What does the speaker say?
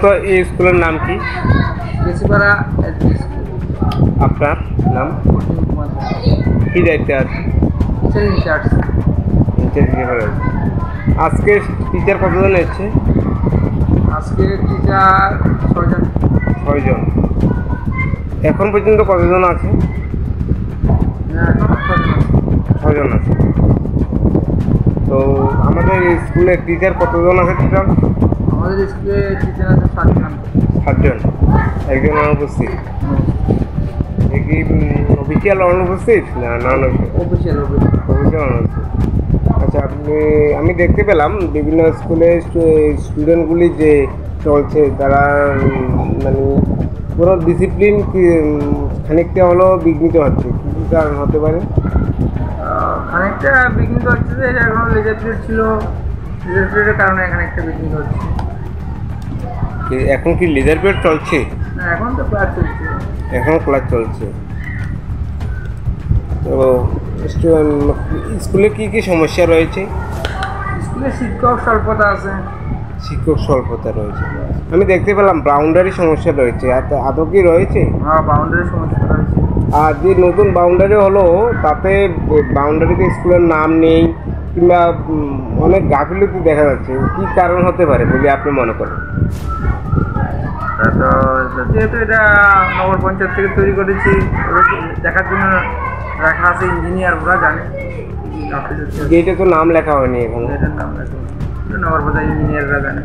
তো এই স্কুলের নাম কি? বেশিপাড়া এলপি স্কুল। আপনার নাম? অসীম কুমার দাস। কি দায়িত্বে আছে? Teacher in charge. ইনচার্জ হিসেবে রয়েছে। আজকে টিচার কতজন এসছে? আজকে টিচার 6 জন। 6 জন। এখন পর্যন্ত কতজন আছে? এখন 6 জন আছে। 6 জন আছে। তো আমাদের স্কুলে টিচার কতজন আছে টোটাল? আমাদের স্কুলে টিচার আছে 7 জন। 7 জন। একজন অনুপস্থিত। এ কি অফিসিয়াল অনুপস্থিত না নন অফিসিয়াল। অফিসিয়াল অনুপস্থিত? আচ্ছা, আমি দেখতে পেলাম বিভিন্ন স্কুলে স্টুডেন্টগুলি যে চলছে তারা মানে পুরো ডিসিপ্লিন খানিকটা হলেও বিঘ্নিত হচ্ছে। কী কারণ হতে পারে? খানিকটা বিঘ্নিত হচ্ছে যে এখন লেজার পিরিয়ড ছিল, লেজার পিরিয়ডের কারণে খানিকটা বিঘ্নিত হচ্ছে। এখন কি লেজার পিরিয়ড চলছে? না, এখন তো ক্লাস চলছে। এখন ক্লাস চলছে। তো স্কুলে কি কি সমস্যা রয়েছে? স্কুলে শিক্ষক স্বল্পতা আছে। শিক্ষক স্বল্পতা রয়েছে। আমি দেখতে পেলাম বাউন্ডারি সমস্যা রয়েছে। আদৌ কি রয়েছে? হ্যাঁ, বাউন্ডারি সমস্যা রয়েছে। আর যে নতুন বাউন্ডারি হলো তাতে বাউন্ডারিতে স্কুলের নাম নেই কিংবা অনেক গাফিলতি দেখা যাচ্ছে। কি কারণ হতে পারে বলে আপনি মনে করেন? তো যেহেতু এটা নগর পঞ্চায়েত থেকে তৈরি করেছি, ওরা দেখার জন্য রাখা আছে ইঞ্জিনিয়ার, ওরা জানে। যেটা তো নাম লেখা হয়নি এখন। এটার নাম লেখা নগর পঞ্চায়েত ইঞ্জিনিয়াররা জানে।